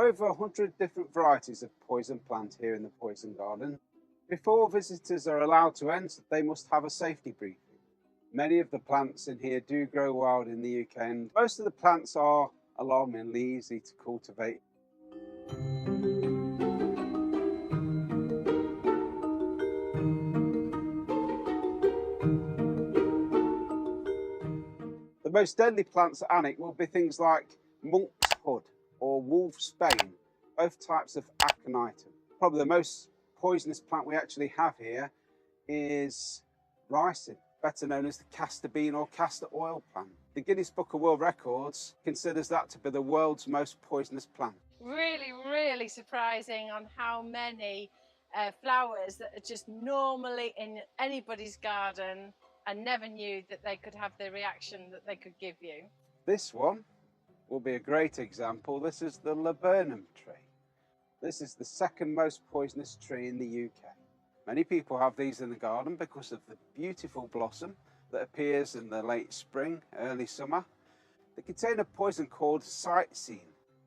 over 100 different varieties of poison plant here in the poison garden. Before visitors are allowed to enter, they must have a safety briefing. Many of the plants in here do grow wild in the UK, and most of the plants are alarmingly easy to cultivate. The most deadly plants at Alnwick will be things like monk's hood or wolf's bane, both types of aconitum. Probably the most poisonous plant we actually have here is ricin, better known as the castor bean or castor oil plant. The Guinness Book of World Records considers that to be the world's most poisonous plant. Really surprising on how many flowers that are just normally in anybody's garden. I never knew that they could have the reaction that they could give you. This one will be a great example. This is the laburnum tree. This is the second most poisonous tree in the UK. Many people have these in the garden because of the beautiful blossom that appears in the late spring, early summer. They contain a poison called cytisine.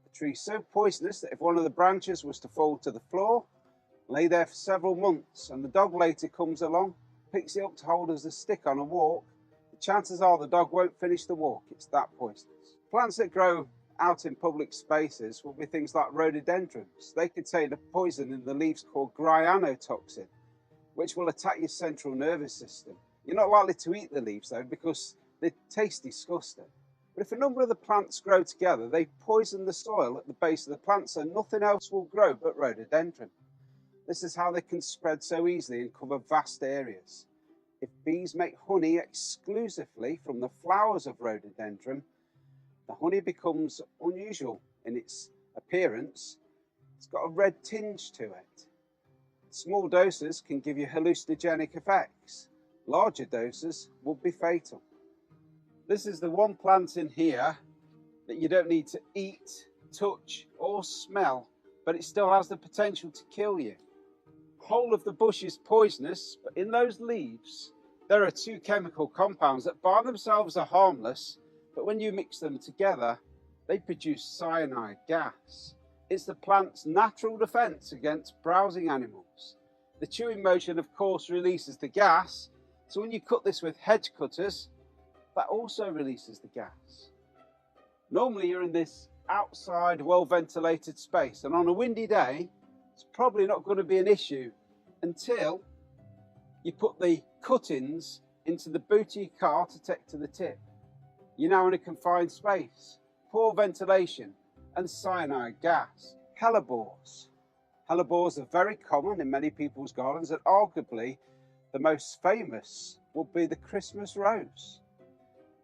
The tree is so poisonous that if one of the branches was to fall to the floor, lay there for several months, and the dog later comes along, picks it up to hold as a stick on a walk, the chances are the dog won't finish the walk. It's that poisonous. Plants that grow out in public spaces will be things like rhododendrons. They contain a poison in the leaves called gyanotoxin, which will attack your central nervous system. You're not likely to eat the leaves though, because they taste disgusting. But if a number of the plants grow together, they poison the soil at the base of the plant, so nothing else will grow but rhododendron. This is how they can spread so easily and cover vast areas. If bees make honey exclusively from the flowers of rhododendron, the honey becomes unusual in its appearance. It's got a red tinge to it. Small doses can give you hallucinogenic effects. Larger doses will be fatal. This is the one plant in here that you don't need to eat, touch or smell, but it still has the potential to kill you. The whole of the bush is poisonous, but in those leaves there are two chemical compounds that by themselves are harmless, but when you mix them together they produce cyanide gas. It's the plant's natural defense against browsing animals. The chewing motion of course releases the gas, so when you cut this with hedge cutters, that also releases the gas. Normally you're in this outside well ventilated space, and on a windy day it's probably not going to be an issue until you put the cuttings into the boot of your car to take to the tip. You're now in a confined space, poor ventilation and cyanide gas. Hellebores. Hellebores are very common in many people's gardens, and arguably the most famous would be the Christmas rose.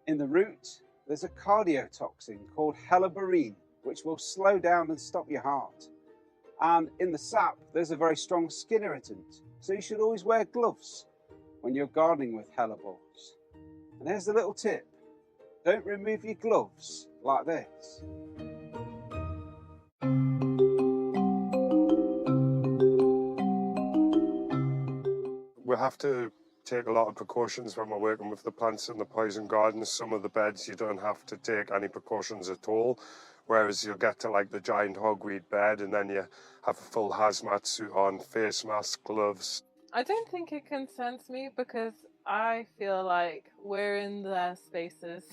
In the root there's a cardiotoxin called helleborine, which will slow down and stop your heart. And in the sap there's a very strong skin irritant, so you should always wear gloves when you're gardening with hellebores. And here's a little tip: don't remove your gloves like this. We have to take a lot of precautions when we're working with the plants in the poison gardens. Some of the beds you don't have to take any precautions at all, whereas you'll get to like the giant hogweed bed and then you have a full hazmat suit on, face mask, gloves. I don't think it concerns me because I feel like we're in their spaces.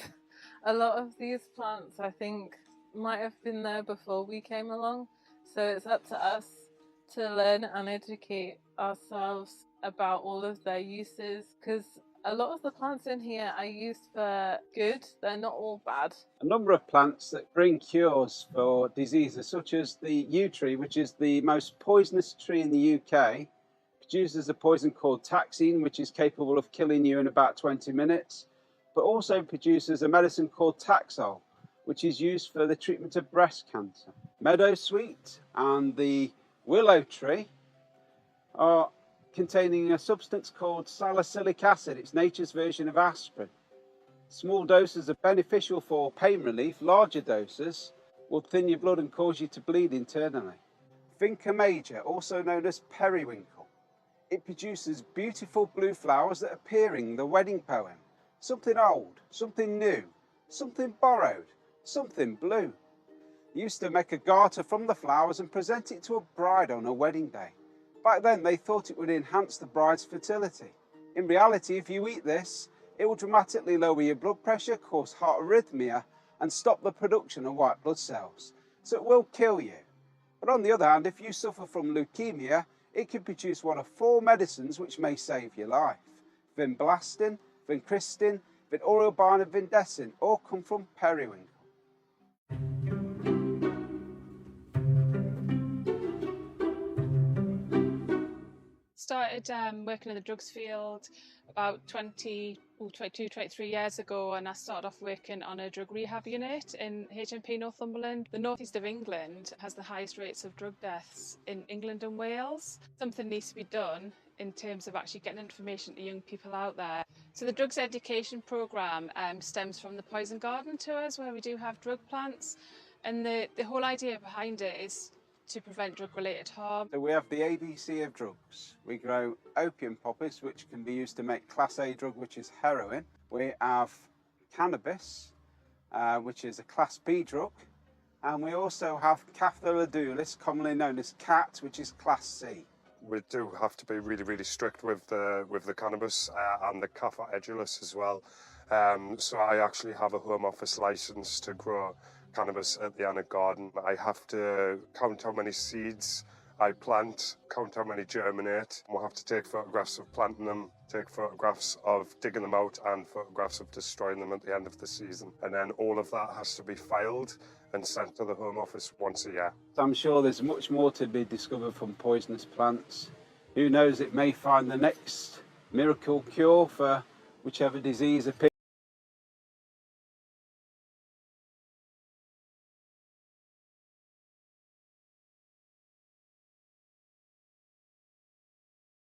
A lot of these plants I think might have been there before we came along, so it's up to us to learn and educate ourselves about all of their uses, because a lot of the plants in here are used for good, they're not all bad. A number of plants that bring cures for diseases, such as the yew tree, which is the most poisonous tree in the UK, produces a poison called taxine, which is capable of killing you in about 20 minutes, but also produces a medicine called Taxol, which is used for the treatment of breast cancer. Meadowsweet and the willow tree are containing a substance called salicylic acid. It's nature's version of aspirin. Small doses are beneficial for pain relief. Larger doses will thin your blood and cause you to bleed internally. Vinca major, also known as periwinkle. It produces beautiful blue flowers that appear in the wedding poem. Something old, something new, something borrowed, something blue. They used to make a garter from the flowers and present it to a bride on her wedding day. Back then they thought it would enhance the bride's fertility. In reality, if you eat this, it will dramatically lower your blood pressure, cause heart arrhythmia, and stop the production of white blood cells. So it will kill you. But on the other hand, if you suffer from leukemia, it can produce one of 4 medicines which may save your life. Vinblastine, vincristine, vinorelbine and vindesine all come from periwinkle. Started working in the drugs field about 22, 23 years ago, and I started off working on a drug rehab unit in HMP Northumberland. The northeast of England has the highest rates of drug deaths in England and Wales. Something needs to be done in terms of actually getting information to young people out there. So the drugs education programme stems from the Poison Garden tours, where we do have drug plants, and the whole idea behind it is to prevent drug-related harm. So we have the ABC of drugs. We grow opium poppies, which can be used to make Class A drug, which is heroin. We have cannabis, which is a Class B drug. And we also have Caftholadulis, commonly known as CAT, which is Class C. We do have to be really, really strict with the cannabis and the Caffa edulis as well. So I actually have a home office licence to grow cannabis at the Anna Garden. I have to count how many seeds I plant, count how many germinate. We'll have to take photographs of planting them, take photographs of digging them out, and photographs of destroying them at the end of the season. And then all of that has to be filed and sent to the Home Office once a year. I'm sure there's much more to be discovered from poisonous plants. Who knows, it may find the next miracle cure for whichever disease appears.